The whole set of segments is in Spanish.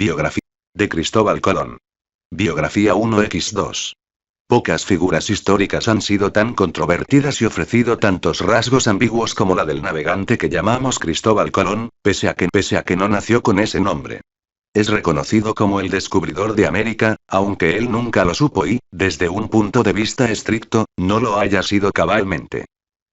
Biografía de Cristóbal Colón. Biografía 1x2. Pocas figuras históricas han sido tan controvertidas y ofrecido tantos rasgos ambiguos como la del navegante que llamamos Cristóbal Colón, pese a que no nació con ese nombre. Es reconocido como el descubridor de América, aunque él nunca lo supo y, desde un punto de vista estricto, no lo haya sido cabalmente.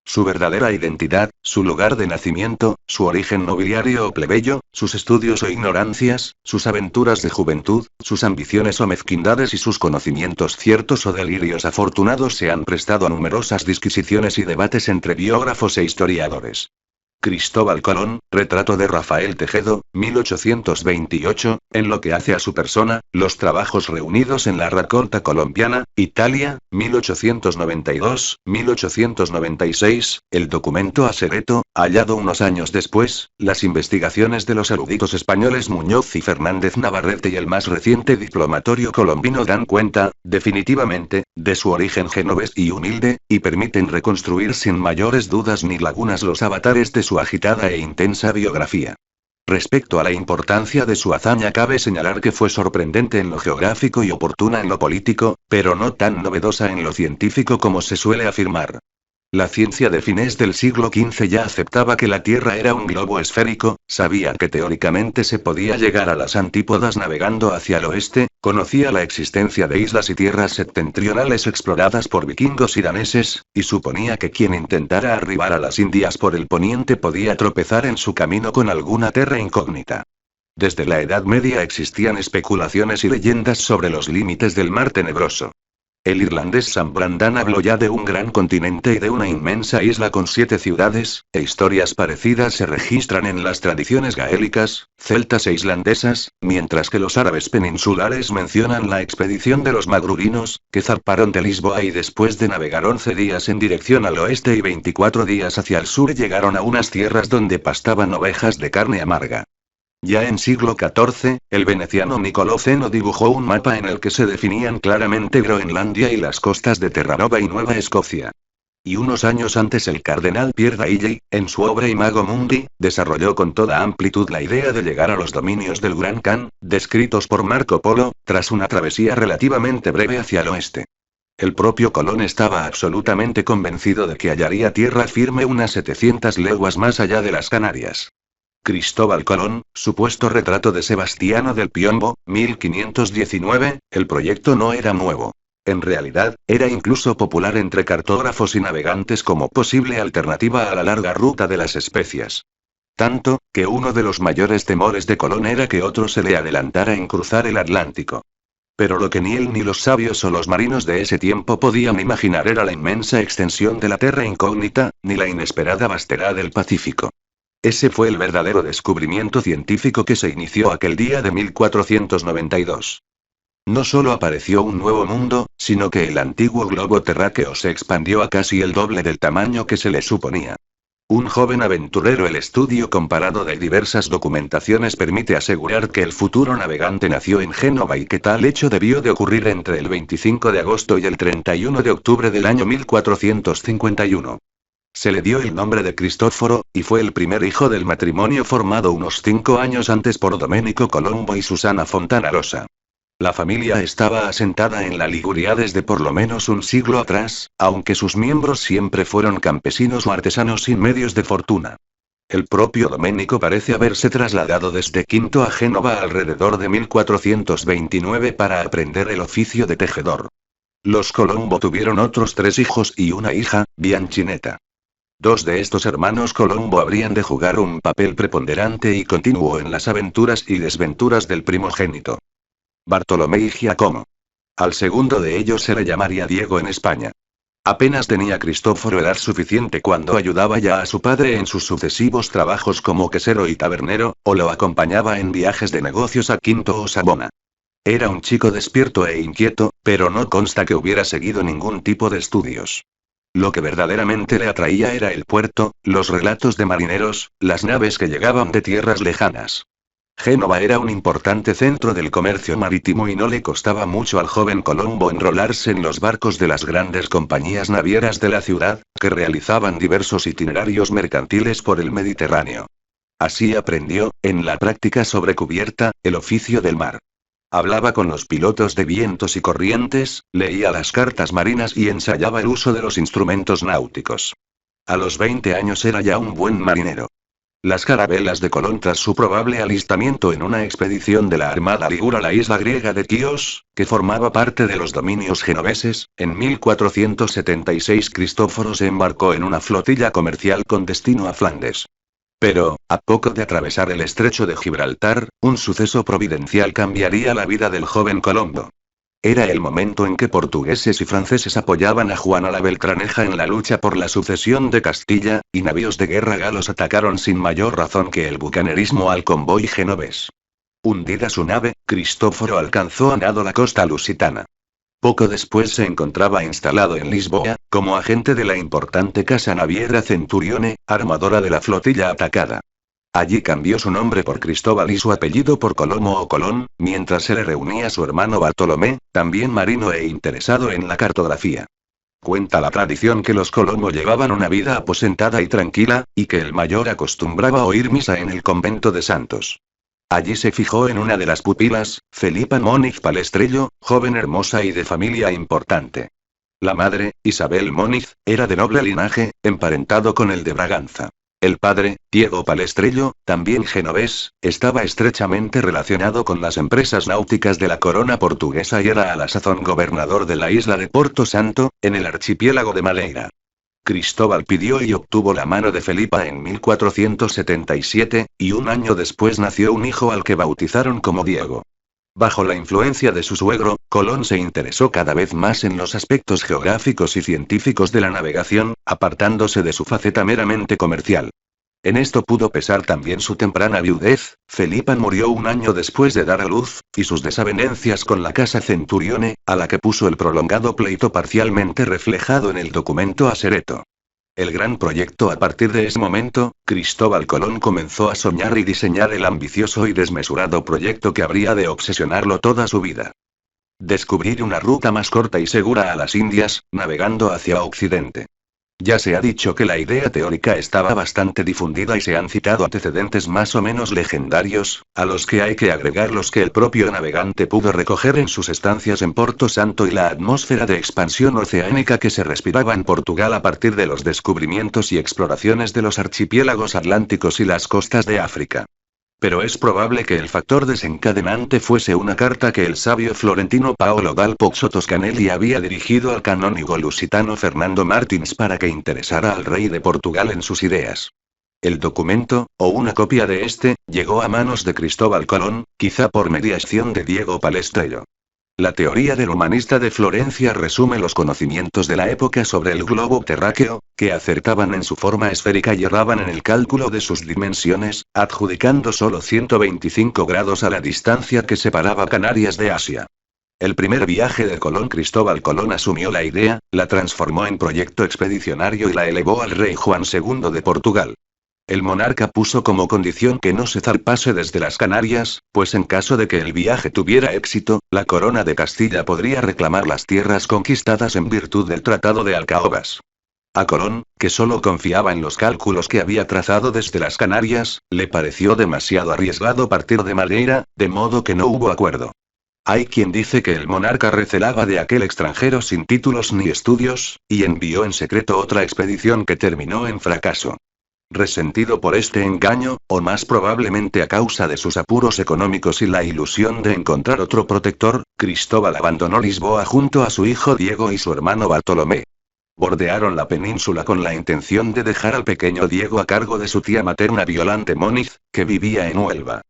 Su verdadera identidad, su lugar de nacimiento, su origen nobiliario o plebeyo, sus estudios o ignorancias, sus aventuras de juventud, sus ambiciones o mezquindades y sus conocimientos ciertos o delirios afortunados se han prestado a numerosas disquisiciones y debates entre biógrafos e historiadores. Cristóbal Colón, retrato de Rafael Tejedo, 1828, en lo que hace a su persona, los trabajos reunidos en la Raccolta Colombiana, Italia, 1892-1896, el documento Asereto, hallado unos años después, las investigaciones de los eruditos españoles Muñoz y Fernández Navarrete y el más reciente diplomatorio colombino dan cuenta, definitivamente, de su origen genovés y humilde, y permiten reconstruir sin mayores dudas ni lagunas los avatares de su agitada e intensa biografía. Respecto a la importancia de su hazaña cabe señalar que fue sorprendente en lo geográfico y oportuna en lo político, pero no tan novedosa en lo científico como se suele afirmar. La ciencia de fines del siglo XV ya aceptaba que la Tierra era un globo esférico, sabía que teóricamente se podía llegar a las antípodas navegando hacia el oeste, conocía la existencia de islas y tierras septentrionales exploradas por vikingos y daneses, y suponía que quien intentara arribar a las Indias por el poniente podía tropezar en su camino con alguna terra incógnita. Desde la Edad Media existían especulaciones y leyendas sobre los límites del Mar Tenebroso. El irlandés Sam Brandan habló ya de un gran continente y de una inmensa isla con 7 ciudades, e historias parecidas se registran en las tradiciones gaélicas, celtas e islandesas, mientras que los árabes peninsulares mencionan la expedición de los magrubinos, que zarparon de Lisboa y después de navegar 11 días en dirección al oeste y 24 días hacia el sur llegaron a unas tierras donde pastaban ovejas de carne amarga. Ya en siglo XIV, el veneciano Niccolò Zeno dibujó un mapa en el que se definían claramente Groenlandia y las costas de Terranova y Nueva Escocia. Y unos años antes el cardenal Pierre Bailly, en su obra Imago Mundi, desarrolló con toda amplitud la idea de llegar a los dominios del Gran Khan, descritos por Marco Polo, tras una travesía relativamente breve hacia el oeste. El propio Colón estaba absolutamente convencido de que hallaría tierra firme unas 700 leguas más allá de las Canarias. Cristóbal Colón, supuesto retrato de Sebastiano del Piombo, 1519, el proyecto no era nuevo. En realidad, era incluso popular entre cartógrafos y navegantes como posible alternativa a la larga ruta de las especias. Tanto, que uno de los mayores temores de Colón era que otro se le adelantara en cruzar el Atlántico. Pero lo que ni él ni los sabios o los marinos de ese tiempo podían imaginar era la inmensa extensión de la terra incógnita, ni la inesperada vastedad del Pacífico. Ese fue el verdadero descubrimiento científico que se inició aquel día de 1492. No solo apareció un nuevo mundo, sino que el antiguo globo terráqueo se expandió a casi el doble del tamaño que se le suponía. Un joven aventurero. El estudio comparado de diversas documentaciones permite asegurar que el futuro navegante nació en Génova y que tal hecho debió de ocurrir entre el 25 de agosto y el 31 de octubre del año 1451. Se le dio el nombre de Cristóforo, y fue el primer hijo del matrimonio formado unos 5 años antes por Domenico Colombo y Susana Fontanarosa. La familia estaba asentada en la Liguria desde por lo menos un siglo atrás, aunque sus miembros siempre fueron campesinos o artesanos sin medios de fortuna. El propio Domenico parece haberse trasladado desde Quinto a Génova alrededor de 1429 para aprender el oficio de tejedor. Los Colombo tuvieron otros 3 hijos y una hija, Bianchinetta. 2 de estos hermanos Colombo habrían de jugar un papel preponderante y continuo en las aventuras y desventuras del primogénito, Bartolomé y Giacomo. Al segundo de ellos se le llamaría Diego en España. Apenas tenía Cristóforo edad suficiente cuando ayudaba ya a su padre en sus sucesivos trabajos como quesero y tabernero, o lo acompañaba en viajes de negocios a Quinto o Savona. Era un chico despierto e inquieto, pero no consta que hubiera seguido ningún tipo de estudios. Lo que verdaderamente le atraía era el puerto, los relatos de marineros, las naves que llegaban de tierras lejanas. Génova era un importante centro del comercio marítimo y no le costaba mucho al joven Colombo enrolarse en los barcos de las grandes compañías navieras de la ciudad, que realizaban diversos itinerarios mercantiles por el Mediterráneo. Así aprendió, en la práctica sobre cubierta, el oficio del mar. Hablaba con los pilotos de vientos y corrientes, leía las cartas marinas y ensayaba el uso de los instrumentos náuticos. A los 20 años era ya un buen marinero. Las carabelas de Colón tras su probable alistamiento en una expedición de la Armada Ligura a la isla griega de Quíos, que formaba parte de los dominios genoveses, en 1476 Cristóforo se embarcó en una flotilla comercial con destino a Flandes. Pero, a poco de atravesar el estrecho de Gibraltar, un suceso providencial cambiaría la vida del joven Colombo. Era el momento en que portugueses y franceses apoyaban a Juana la Beltraneja en la lucha por la sucesión de Castilla, y navíos de guerra galos atacaron sin mayor razón que el bucanerismo al convoy genovés. Hundida su nave, Cristóforo alcanzó a nado la costa lusitana. Poco después se encontraba instalado en Lisboa, como agente de la importante casa naviera Centurione, armadora de la flotilla atacada. Allí cambió su nombre por Cristóbal y su apellido por Colomo o Colón, mientras se le reunía su hermano Bartolomé, también marino e interesado en la cartografía. Cuenta la tradición que los Colomo llevaban una vida aposentada y tranquila, y que el mayor acostumbraba oír misa en el convento de Santos. Allí se fijó en una de las pupilas, Felipa Moniz Palestrello, joven hermosa y de familia importante. La madre, Isabel Moniz, era de noble linaje, emparentado con el de Braganza. El padre, Diego Palestrello, también genovés, estaba estrechamente relacionado con las empresas náuticas de la corona portuguesa y era a la sazón gobernador de la isla de Porto Santo, en el archipiélago de Madeira. Cristóbal pidió y obtuvo la mano de Felipa en 1477, y un año después nació un hijo al que bautizaron como Diego. Bajo la influencia de su suegro, Colón se interesó cada vez más en los aspectos geográficos y científicos de la navegación, apartándose de su faceta meramente comercial. En esto pudo pesar también su temprana viudez. Felipa murió un año después de dar a luz, y sus desavenencias con la casa Centurione, a la que puso el prolongado pleito parcialmente reflejado en el documento Asereto. El gran proyecto. A partir de ese momento, Cristóbal Colón comenzó a soñar y diseñar el ambicioso y desmesurado proyecto que habría de obsesionarlo toda su vida. Descubrir una ruta más corta y segura a las Indias, navegando hacia Occidente. Ya se ha dicho que la idea teórica estaba bastante difundida y se han citado antecedentes más o menos legendarios, a los que hay que agregar los que el propio navegante pudo recoger en sus estancias en Porto Santo y la atmósfera de expansión oceánica que se respiraba en Portugal a partir de los descubrimientos y exploraciones de los archipiélagos atlánticos y las costas de África. Pero es probable que el factor desencadenante fuese una carta que el sabio florentino Paolo dal Pozzo Toscanelli había dirigido al canónigo lusitano Fernando Martins para que interesara al rey de Portugal en sus ideas. El documento, o una copia de este, llegó a manos de Cristóbal Colón, quizá por mediación de Diego Palestrello. La teoría del humanista de Florencia resume los conocimientos de la época sobre el globo terráqueo, que acertaban en su forma esférica y erraban en el cálculo de sus dimensiones, adjudicando solo 125 grados a la distancia que separaba Canarias de Asia. El primer viaje de Colón. Cristóbal Colón asumió la idea, la transformó en proyecto expedicionario y la elevó al rey Juan II de Portugal. El monarca puso como condición que no se zarpase desde las Canarias, pues en caso de que el viaje tuviera éxito, la corona de Castilla podría reclamar las tierras conquistadas en virtud del Tratado de Alcaobas. A Colón, que solo confiaba en los cálculos que había trazado desde las Canarias, le pareció demasiado arriesgado partir de Madeira, de modo que no hubo acuerdo. Hay quien dice que el monarca recelaba de aquel extranjero sin títulos ni estudios, y envió en secreto otra expedición que terminó en fracaso. Resentido por este engaño, o más probablemente a causa de sus apuros económicos y la ilusión de encontrar otro protector, Cristóbal abandonó Lisboa junto a su hijo Diego y su hermano Bartolomé. Bordearon la península con la intención de dejar al pequeño Diego a cargo de su tía materna Violante Moniz, que vivía en Huelva.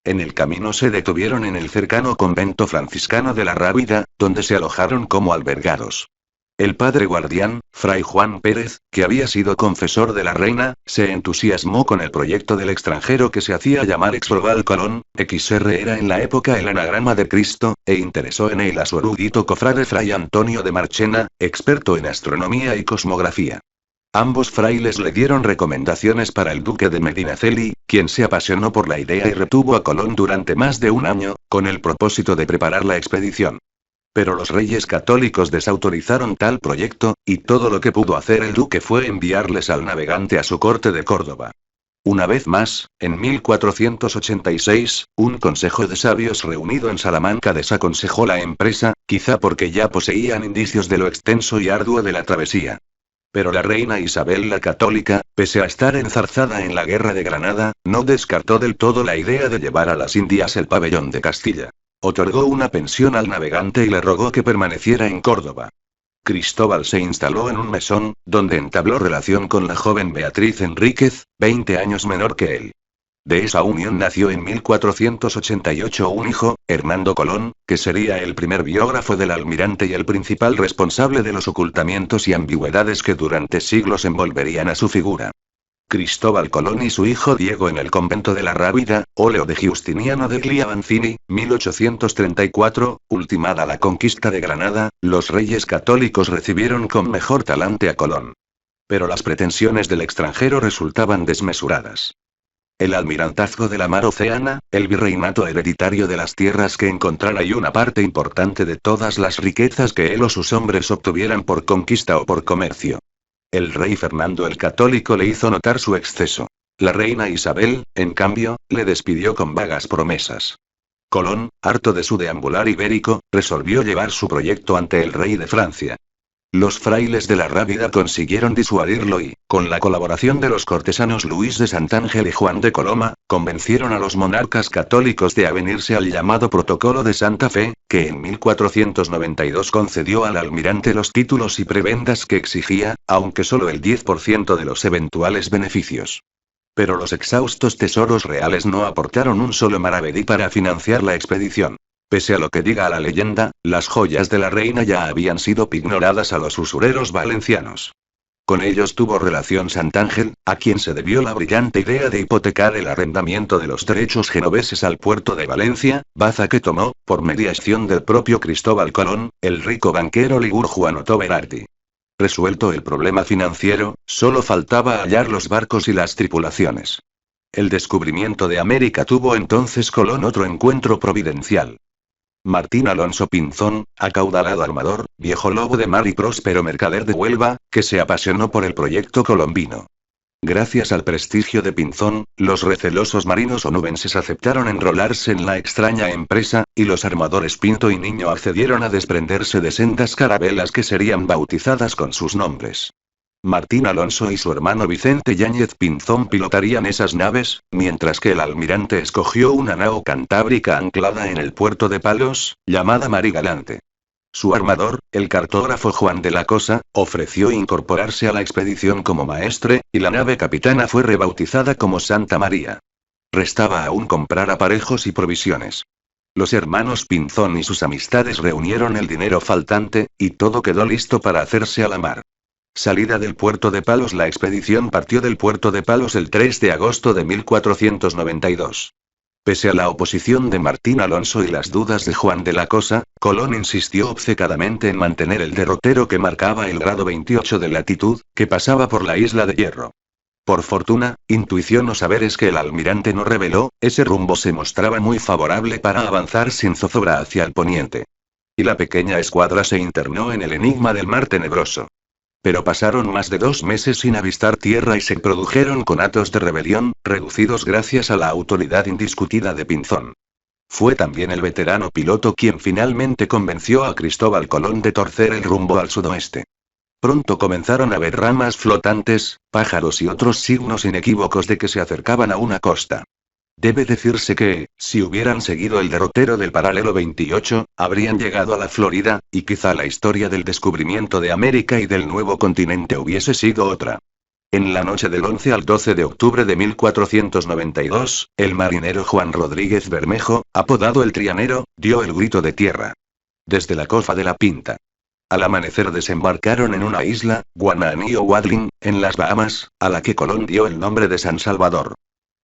En el camino se detuvieron en el cercano convento franciscano de la Rábida, donde se alojaron como albergados. El padre guardián, fray Juan Pérez, que había sido confesor de la reina, se entusiasmó con el proyecto del extranjero que se hacía llamar Cristóbal Colón. XR era en la época el anagrama de Cristo, e interesó en él a su erudito cofrade fray Antonio de Marchena, experto en astronomía y cosmografía. Ambos frailes le dieron recomendaciones para el duque de Medinaceli, quien se apasionó por la idea y retuvo a Colón durante más de un año, con el propósito de preparar la expedición. Pero los reyes católicos desautorizaron tal proyecto, y todo lo que pudo hacer el duque fue enviarles al navegante a su corte de Córdoba. Una vez más, en 1486, un consejo de sabios reunido en Salamanca desaconsejó la empresa, quizá porque ya poseían indicios de lo extenso y arduo de la travesía. Pero la reina Isabel la Católica, pese a estar enzarzada en la guerra de Granada, no descartó del todo la idea de llevar a las Indias el pabellón de Castilla. Otorgó una pensión al navegante y le rogó que permaneciera en Córdoba. Cristóbal se instaló en un mesón, donde entabló relación con la joven Beatriz Enríquez, 20 años menor que él. De esa unión nació en 1488 un hijo, Hernando Colón, que sería el primer biógrafo del almirante y el principal responsable de los ocultamientos y ambigüedades que durante siglos envolverían a su figura. Cristóbal Colón y su hijo Diego en el convento de la Rábida, óleo de Giustiniano degli Avanzini, 1834, ultimada la conquista de Granada, los reyes católicos recibieron con mejor talante a Colón. Pero las pretensiones del extranjero resultaban desmesuradas. El almirantazgo de la mar Océana, el virreinato hereditario de las tierras que encontrara y una parte importante de todas las riquezas que él o sus hombres obtuvieran por conquista o por comercio. El rey Fernando el Católico le hizo notar su exceso. La reina Isabel, en cambio, le despidió con vagas promesas. Colón, harto de su deambular ibérico, resolvió llevar su proyecto ante el rey de Francia. Los frailes de la Rábida consiguieron disuadirlo y, con la colaboración de los cortesanos Luis de Santángel y Juan de Coloma, convencieron a los monarcas católicos de avenirse al llamado Protocolo de Santa Fe, que en 1492 concedió al almirante los títulos y prebendas que exigía, aunque solo el 10% de los eventuales beneficios. Pero los exhaustos tesoros reales no aportaron un solo maravedí para financiar la expedición. Pese a lo que diga la leyenda, las joyas de la reina ya habían sido pignoradas a los usureros valencianos. Con ellos tuvo relación Santángel, a quien se debió la brillante idea de hipotecar el arrendamiento de los derechos genoveses al puerto de Valencia, baza que tomó, por mediación del propio Cristóbal Colón, el rico banquero ligur Juan Otto Berardi. Resuelto el problema financiero, solo faltaba hallar los barcos y las tripulaciones. El descubrimiento de América tuvo entonces Colón otro encuentro providencial. Martín Alonso Pinzón, acaudalado armador, viejo lobo de mar y próspero mercader de Huelva, que se apasionó por el proyecto colombino. Gracias al prestigio de Pinzón, los recelosos marinos onubenses aceptaron enrolarse en la extraña empresa, y los armadores Pinto y Niño accedieron a desprenderse de sendas carabelas que serían bautizadas con sus nombres. Martín Alonso y su hermano Vicente Yáñez Pinzón pilotarían esas naves, mientras que el almirante escogió una nao cantábrica anclada en el puerto de Palos, llamada Marigalante. Su armador, el cartógrafo Juan de la Cosa, ofreció incorporarse a la expedición como maestre, y la nave capitana fue rebautizada como Santa María. Restaba aún comprar aparejos y provisiones. Los hermanos Pinzón y sus amistades reunieron el dinero faltante, y todo quedó listo para hacerse a la mar. Salida del puerto de Palos. La expedición partió del puerto de Palos el 3 de agosto de 1492. Pese a la oposición de Martín Alonso y las dudas de Juan de la Cosa, Colón insistió obcecadamente en mantener el derrotero que marcaba el grado 28 de latitud, que pasaba por la isla de Hierro. Por fortuna, intuición o saberes que el almirante no reveló, ese rumbo se mostraba muy favorable para avanzar sin zozobra hacia el poniente. Y la pequeña escuadra se internó en el enigma del mar tenebroso. Pero pasaron más de 2 meses sin avistar tierra y se produjeron conatos de rebelión, reducidos gracias a la autoridad indiscutida de Pinzón. Fue también el veterano piloto quien finalmente convenció a Cristóbal Colón de torcer el rumbo al sudoeste. Pronto comenzaron a ver ramas flotantes, pájaros y otros signos inequívocos de que se acercaban a una costa. Debe decirse que, si hubieran seguido el derrotero del paralelo 28, habrían llegado a la Florida, y quizá la historia del descubrimiento de América y del nuevo continente hubiese sido otra. En la noche del 11 al 12 de octubre de 1492, el marinero Juan Rodríguez Bermejo, apodado el Trianero, dio el grito de tierra. Desde la cofa de la Pinta. Al amanecer desembarcaron en una isla, Guananí o Wadling, en las Bahamas, a la que Colón dio el nombre de San Salvador.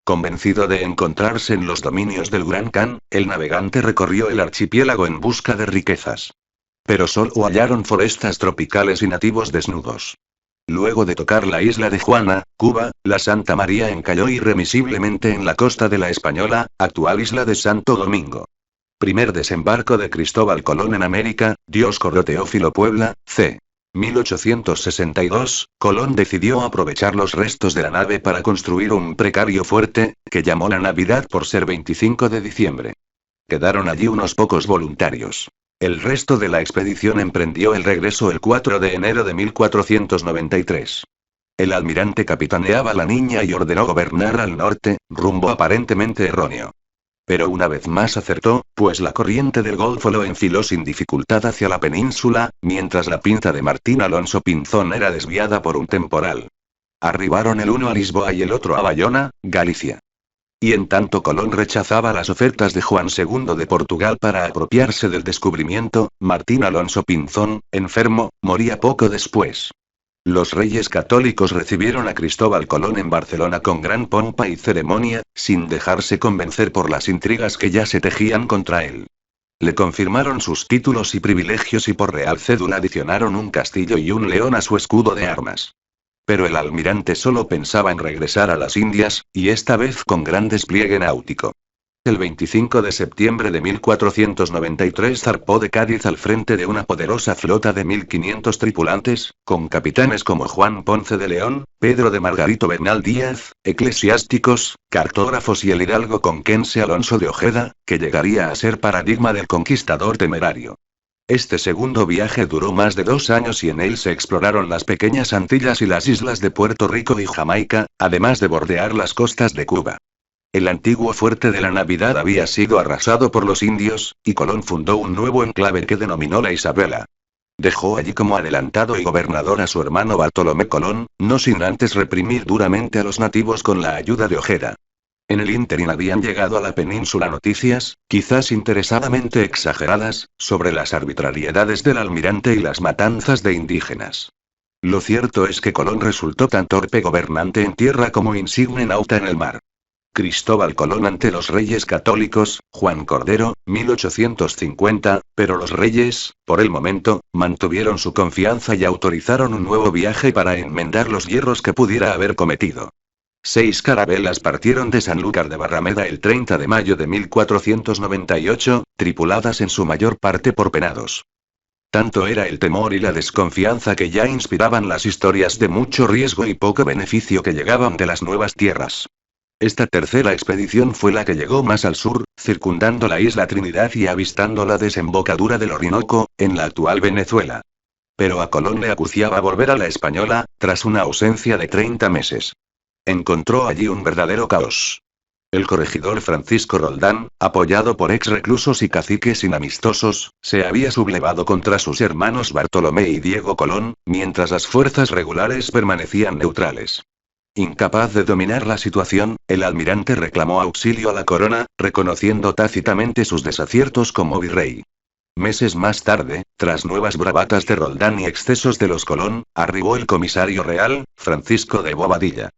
Convencido de encontrarse en los dominios del Gran Khan, el navegante recorrió el archipiélago en busca de riquezas. Pero solo hallaron forestas tropicales y nativos desnudos. Luego de tocar la isla de Juana, Cuba, la Santa María encalló irremisiblemente en la costa de la Española, actual isla de Santo Domingo. Primer desembarco de Cristóbal Colón en América, Dioscoro Teófilo Puebla, c. 1862, Colón decidió aprovechar los restos de la nave para construir un precario fuerte, que llamó La Navidad por ser 25 de diciembre. Quedaron allí unos pocos voluntarios. El resto de la expedición emprendió el regreso el 4 de enero de 1493. El almirante capitaneaba la Niña y ordenó gobernar al norte, rumbo aparentemente erróneo. Pero una vez más acertó, pues la corriente del Golfo lo enfiló sin dificultad hacia la península, mientras la pinta de Martín Alonso Pinzón era desviada por un temporal. Arribaron el uno a Lisboa y el otro a Bayona, Galicia. Y en tanto Colón rechazaba las ofertas de Juan II de Portugal para apropiarse del descubrimiento, Martín Alonso Pinzón, enfermo, moría poco después. Los reyes católicos recibieron a Cristóbal Colón en Barcelona con gran pompa y ceremonia, sin dejarse convencer por las intrigas que ya se tejían contra él. Le confirmaron sus títulos y privilegios y por real cédula adicionaron un castillo y un león a su escudo de armas. Pero el almirante solo pensaba en regresar a las Indias, y esta vez con gran despliegue náutico. El 25 de septiembre de 1493 zarpó de Cádiz al frente de una poderosa flota de 1500 tripulantes, con capitanes como Juan Ponce de León, Pedro de Margarito Bernal Díaz, eclesiásticos, cartógrafos y el hidalgo conquense Alonso de Ojeda, que llegaría a ser paradigma del conquistador temerario. Este segundo viaje duró más de 2 años y en él se exploraron las pequeñas Antillas y las islas de Puerto Rico y Jamaica, además de bordear las costas de Cuba. El antiguo fuerte de la Navidad había sido arrasado por los indios, y Colón fundó un nuevo enclave que denominó La Isabela. Dejó allí como adelantado y gobernador a su hermano Bartolomé Colón, no sin antes reprimir duramente a los nativos con la ayuda de Ojeda. En el ínterin habían llegado a la península noticias, quizás interesadamente exageradas, sobre las arbitrariedades del almirante y las matanzas de indígenas. Lo cierto es que Colón resultó tan torpe gobernante en tierra como insigne nauta en el mar. Cristóbal Colón ante los reyes católicos, Juan Cordero, 1850, pero los reyes, por el momento, mantuvieron su confianza y autorizaron un nuevo viaje para enmendar los hierros que pudiera haber cometido. 6 carabelas partieron de Sanlúcar de Barrameda el 30 de mayo de 1498, tripuladas en su mayor parte por penados. Tanto era el temor y la desconfianza que ya inspiraban las historias de mucho riesgo y poco beneficio que llegaban de las nuevas tierras. Esta tercera expedición fue la que llegó más al sur, circundando la isla Trinidad y avistando la desembocadura del Orinoco, en la actual Venezuela. Pero a Colón le acuciaba volver a la Española, tras una ausencia de 30 meses. Encontró allí un verdadero caos. El corregidor Francisco Roldán, apoyado por ex reclusos y caciques inamistosos, se había sublevado contra sus hermanos Bartolomé y Diego Colón, mientras las fuerzas regulares permanecían neutrales. Incapaz de dominar la situación, el almirante reclamó auxilio a la corona, reconociendo tácitamente sus desaciertos como virrey. Meses más tarde, tras nuevas bravatas de Roldán y excesos de los Colón, arribó el comisario real, Francisco de Bobadilla.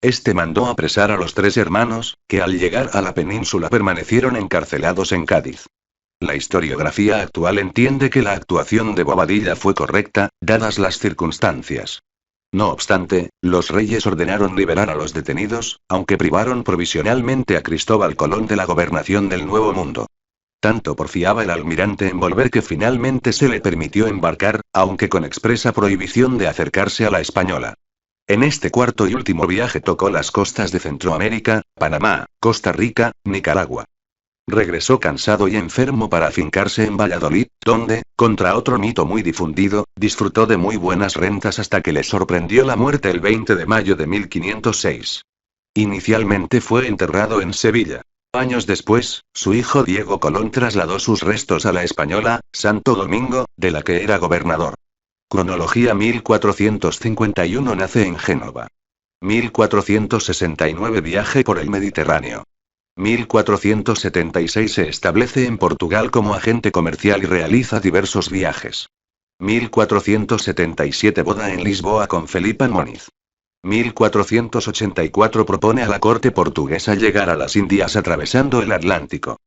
Este mandó apresar a los 3 hermanos, que al llegar a la península permanecieron encarcelados en Cádiz. La historiografía actual entiende que la actuación de Bobadilla fue correcta, dadas las circunstancias. No obstante, los reyes ordenaron liberar a los detenidos, aunque privaron provisionalmente a Cristóbal Colón de la gobernación del Nuevo Mundo. Tanto porfiaba el almirante en volver que finalmente se le permitió embarcar, aunque con expresa prohibición de acercarse a la Española. En este cuarto y último viaje tocó las costas de Centroamérica, Panamá, Costa Rica, Nicaragua. Regresó cansado y enfermo para afincarse en Valladolid, donde, contra otro mito muy difundido, disfrutó de muy buenas rentas hasta que le sorprendió la muerte el 20 de mayo de 1506. Inicialmente fue enterrado en Sevilla. Años después, su hijo Diego Colón trasladó sus restos a la Española, Santo Domingo, de la que era gobernador. Cronología 1451 nace en Génova. 1469 viaje por el Mediterráneo. 1476 se establece en Portugal como agente comercial y realiza diversos viajes. 1477 boda en Lisboa con Felipa Moniz. 1484 propone a la corte portuguesa llegar a las Indias atravesando el Atlántico.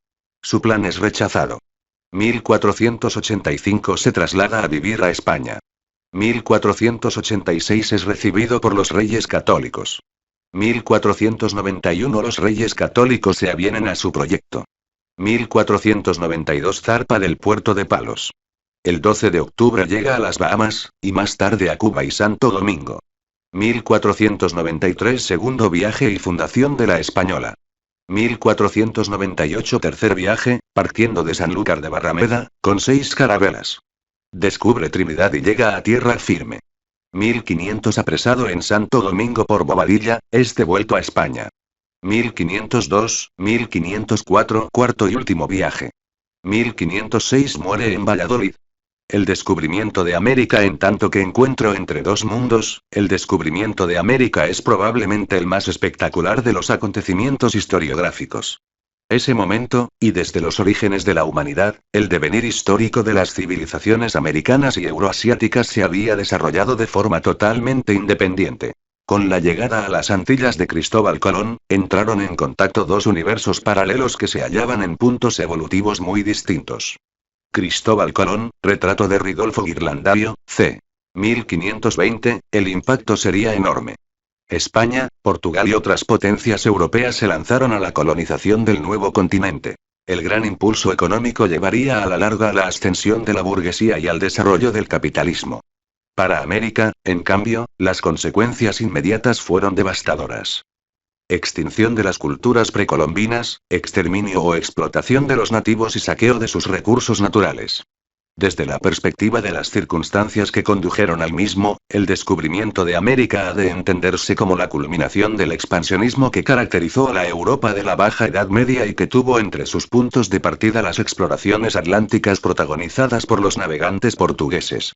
Su plan es rechazado. 1485 se traslada a vivir a España. 1486 es recibido por los reyes católicos. 1491 los reyes católicos se avienen a su proyecto. 1492 zarpa del puerto de Palos. El 12 de octubre llega a las Bahamas, y más tarde a Cuba y Santo Domingo. 1493 segundo viaje y fundación de la Española. 1498 tercer viaje, partiendo de Sanlúcar de Barrameda, con 6 carabelas. Descubre Trinidad y llega a tierra firme. 1500 apresado en Santo Domingo por Bobadilla, vuelto a España. 1502, 1504 cuarto y último viaje. 1506 muere en Valladolid. El descubrimiento de América. En tanto que encuentro entre dos mundos, el descubrimiento de América es probablemente el más espectacular de los acontecimientos historiográficos. Ese momento, y desde los orígenes de la humanidad, el devenir histórico de las civilizaciones americanas y euroasiáticas se había desarrollado de forma totalmente independiente. Con la llegada a las Antillas de Cristóbal Colón, entraron en contacto dos universos paralelos que se hallaban en puntos evolutivos muy distintos. Cristóbal Colón, retrato de Ridolfo Ghirlandaio, c. 1520, el impacto sería enorme. España, Portugal y otras potencias europeas se lanzaron a la colonización del nuevo continente. El gran impulso económico llevaría a la larga a la ascensión de la burguesía y al desarrollo del capitalismo. Para América, en cambio, las consecuencias inmediatas fueron devastadoras. Extinción de las culturas precolombinas, exterminio o explotación de los nativos y saqueo de sus recursos naturales. Desde la perspectiva de las circunstancias que condujeron al mismo, el descubrimiento de América ha de entenderse como la culminación del expansionismo que caracterizó a la Europa de la Baja Edad Media y que tuvo entre sus puntos de partida las exploraciones atlánticas protagonizadas por los navegantes portugueses.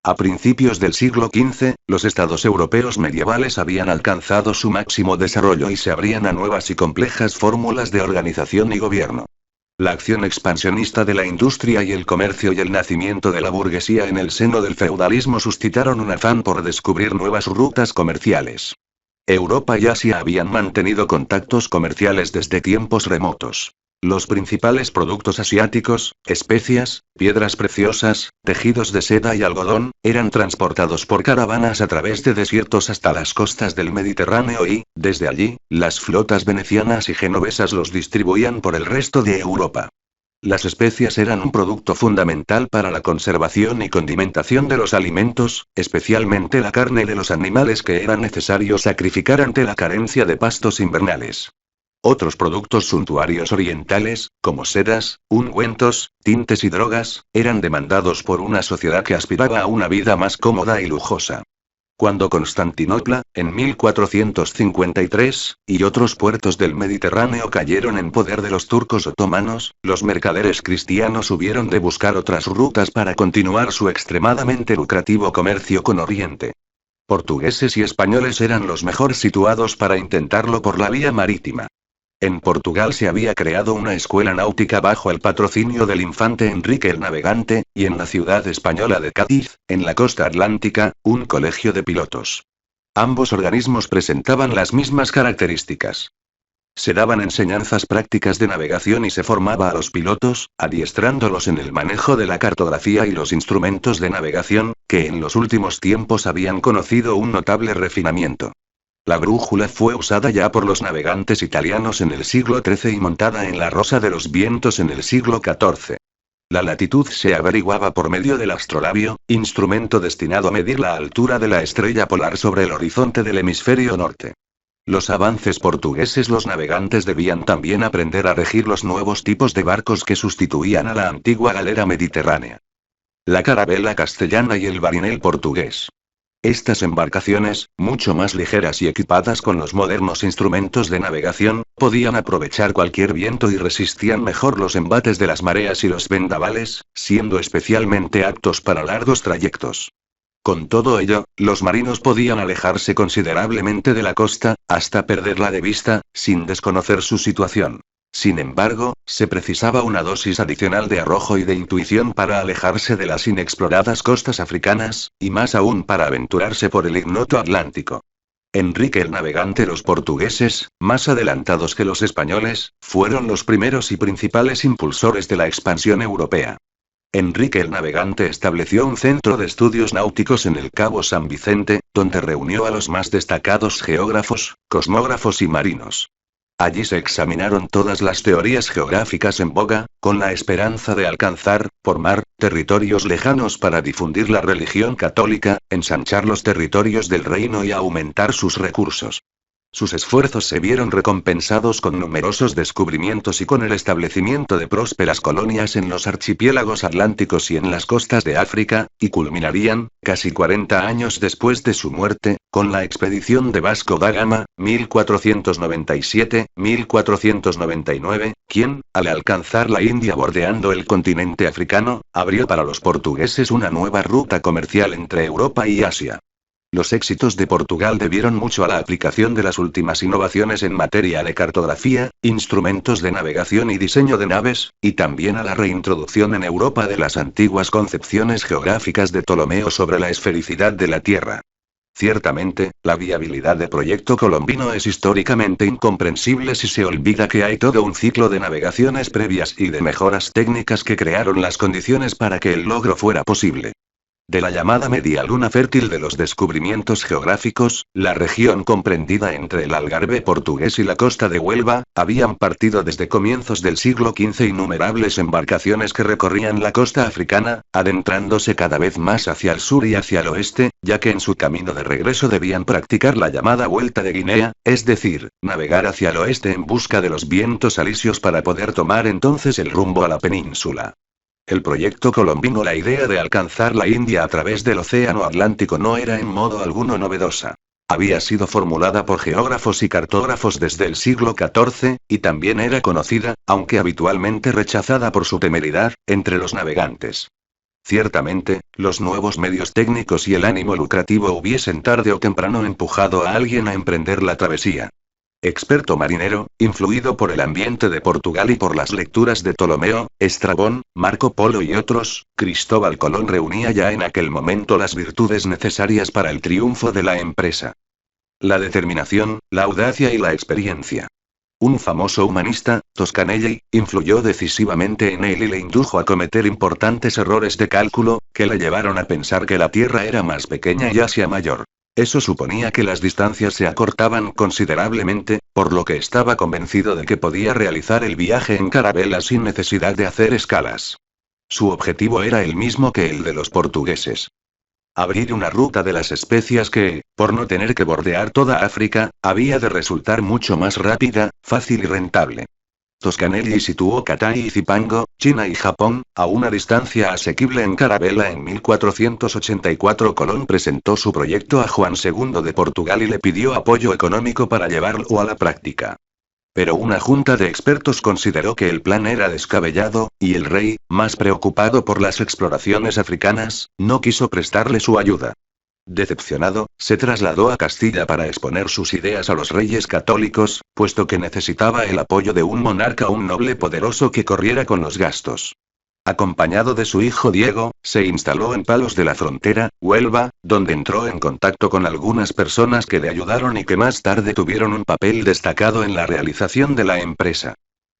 A principios del siglo XV, los estados europeos medievales habían alcanzado su máximo desarrollo y se abrían a nuevas y complejas fórmulas de organización y gobierno. La acción expansionista de la industria y el comercio y el nacimiento de la burguesía en el seno del feudalismo suscitaron un afán por descubrir nuevas rutas comerciales. Europa y Asia habían mantenido contactos comerciales desde tiempos remotos. Los principales productos asiáticos, especias, piedras preciosas, tejidos de seda y algodón, eran transportados por caravanas a través de desiertos hasta las costas del Mediterráneo y, desde allí, las flotas venecianas y genovesas los distribuían por el resto de Europa. Las especias eran un producto fundamental para la conservación y condimentación de los alimentos, especialmente la carne de los animales que era necesario sacrificar ante la carencia de pastos invernales. Otros productos suntuarios orientales, como sedas, ungüentos, tintes y drogas, eran demandados por una sociedad que aspiraba a una vida más cómoda y lujosa. Cuando Constantinopla, en 1453, y otros puertos del Mediterráneo cayeron en poder de los turcos otomanos, los mercaderes cristianos hubieron de buscar otras rutas para continuar su extremadamente lucrativo comercio con Oriente. Portugueses y españoles eran los mejor situados para intentarlo por la vía marítima. En Portugal se había creado una escuela náutica bajo el patrocinio del infante Enrique el Navegante, y en la ciudad española de Cádiz, en la costa atlántica, un colegio de pilotos. Ambos organismos presentaban las mismas características. Se daban enseñanzas prácticas de navegación y se formaba a los pilotos, adiestrándolos en el manejo de la cartografía y los instrumentos de navegación, que en los últimos tiempos habían conocido un notable refinamiento. La brújula fue usada ya por los navegantes italianos en el siglo XIII y montada en la rosa de los vientos en el siglo XIV. La latitud se averiguaba por medio del astrolabio, instrumento destinado a medir la altura de la estrella polar sobre el horizonte del hemisferio norte. Los avances portugueses. Los navegantes debían también aprender a regir los nuevos tipos de barcos que sustituían a la antigua galera mediterránea. La carabela castellana y el barinel portugués. Estas embarcaciones, mucho más ligeras y equipadas con los modernos instrumentos de navegación, podían aprovechar cualquier viento y resistían mejor los embates de las mareas y los vendavales, siendo especialmente aptos para largos trayectos. Con todo ello, los marinos podían alejarse considerablemente de la costa, hasta perderla de vista, sin desconocer su situación. Sin embargo, se precisaba una dosis adicional de arrojo y de intuición para alejarse de las inexploradas costas africanas, y más aún para aventurarse por el ignoto Atlántico. Enrique el Navegante. Los portugueses, más adelantados que los españoles, fueron los primeros y principales impulsores de la expansión europea. Enrique el Navegante estableció un centro de estudios náuticos en el Cabo San Vicente, donde reunió a los más destacados geógrafos, cosmógrafos y marinos. Allí se examinaron todas las teorías geográficas en boga, con la esperanza de alcanzar, por mar, territorios lejanos para difundir la religión católica, ensanchar los territorios del reino y aumentar sus recursos. Sus esfuerzos se vieron recompensados con numerosos descubrimientos y con el establecimiento de prósperas colonias en los archipiélagos atlánticos y en las costas de África, y culminarían, casi 40 años después de su muerte, con la expedición de Vasco da Gama, 1497-1499, quien, al alcanzar la India bordeando el continente africano, abrió para los portugueses una nueva ruta comercial entre Europa y Asia. Los éxitos de Portugal debieron mucho a la aplicación de las últimas innovaciones en materia de cartografía, instrumentos de navegación y diseño de naves, y también a la reintroducción en Europa de las antiguas concepciones geográficas de Ptolomeo sobre la esfericidad de la Tierra. Ciertamente, la viabilidad del proyecto colombino es históricamente incomprensible si se olvida que hay todo un ciclo de navegaciones previas y de mejoras técnicas que crearon las condiciones para que el logro fuera posible. De la llamada media luna fértil de los descubrimientos geográficos, la región comprendida entre el Algarve portugués y la costa de Huelva, habían partido desde comienzos del siglo XV innumerables embarcaciones que recorrían la costa africana, adentrándose cada vez más hacia el sur y hacia el oeste, ya que en su camino de regreso debían practicar la llamada vuelta de Guinea, es decir, navegar hacia el oeste en busca de los vientos alisios para poder tomar entonces el rumbo a la península. El proyecto colombino, la idea de alcanzar la India a través del Océano Atlántico, no era en modo alguno novedosa. Había sido formulada por geógrafos y cartógrafos desde el siglo XIV, y también era conocida, aunque habitualmente rechazada por su temeridad, entre los navegantes. Ciertamente, los nuevos medios técnicos y el ánimo lucrativo hubiesen tarde o temprano empujado a alguien a emprender la travesía. Experto marinero, influido por el ambiente de Portugal y por las lecturas de Ptolomeo, Estrabón, Marco Polo y otros, Cristóbal Colón reunía ya en aquel momento las virtudes necesarias para el triunfo de la empresa: la determinación, la audacia y la experiencia. Un famoso humanista, Toscanelli, influyó decisivamente en él y le indujo a cometer importantes errores de cálculo, que le llevaron a pensar que la Tierra era más pequeña y Asia mayor. Eso suponía que las distancias se acortaban considerablemente, por lo que estaba convencido de que podía realizar el viaje en carabela sin necesidad de hacer escalas. Su objetivo era el mismo que el de los portugueses: abrir una ruta de las especias que, por no tener que bordear toda África, había de resultar mucho más rápida, fácil y rentable. Toscanelli situó Cathay y Zipango, China y Japón, a una distancia asequible en carabela. En 1484 Colón presentó su proyecto a Juan II de Portugal y le pidió apoyo económico para llevarlo a la práctica. Pero una junta de expertos consideró que el plan era descabellado, y el rey, más preocupado por las exploraciones africanas, no quiso prestarle su ayuda. Decepcionado, se trasladó a Castilla para exponer sus ideas a los reyes católicos, puesto que necesitaba el apoyo de un monarca o un noble poderoso que corriera con los gastos. Acompañado de su hijo Diego, se instaló en Palos de la Frontera, Huelva, donde entró en contacto con algunas personas que le ayudaron y que más tarde tuvieron un papel destacado en la realización de la empresa.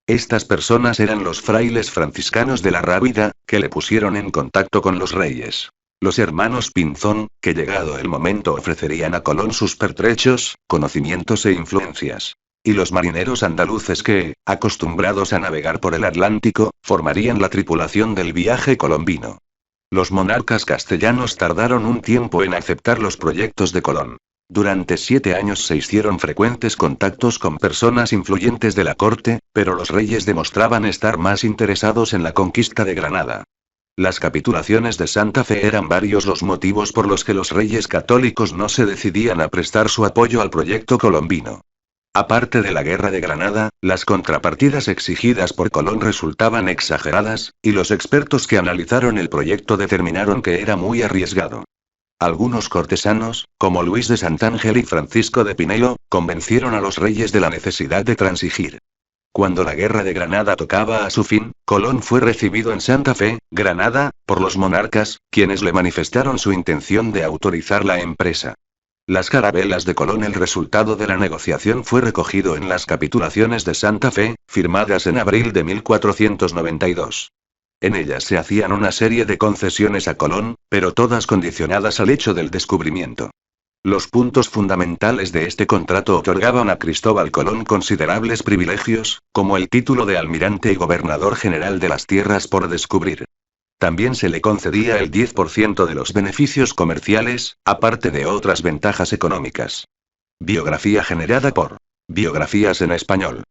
Estas personas eran los frailes franciscanos de la Rábida, que le pusieron en contacto con los reyes. Los hermanos Pinzón, que llegado el momento ofrecerían a Colón sus pertrechos, conocimientos e influencias. Y los marineros andaluces que, acostumbrados a navegar por el Atlántico, formarían la tripulación del viaje colombino. Los monarcas castellanos tardaron un tiempo en aceptar los proyectos de Colón. Durante 7 años se hicieron frecuentes contactos con personas influyentes de la corte, pero los reyes demostraban estar más interesados en la conquista de Granada. Las capitulaciones de Santa Fe eran varios los motivos por los que los reyes católicos no se decidían a prestar su apoyo al proyecto colombino. Aparte de la guerra de Granada, las contrapartidas exigidas por Colón resultaban exageradas, y los expertos que analizaron el proyecto determinaron que era muy arriesgado. Algunos cortesanos, como Luis de Santángel y Francisco de Pinelo, convencieron a los reyes de la necesidad de transigir. Cuando la guerra de Granada tocaba a su fin, Colón fue recibido en Santa Fe, Granada, por los monarcas, quienes le manifestaron su intención de autorizar la empresa. Las carabelas de Colón. El resultado de la negociación fue recogido en las capitulaciones de Santa Fe, firmadas en abril de 1492. En ellas se hacían una serie de concesiones a Colón, pero todas condicionadas al hecho del descubrimiento. Los puntos fundamentales de este contrato otorgaban a Cristóbal Colón considerables privilegios, como el título de almirante y gobernador general de las tierras por descubrir. También se le concedía el 10% de los beneficios comerciales, aparte de otras ventajas económicas. Biografía generada por Biografías en español.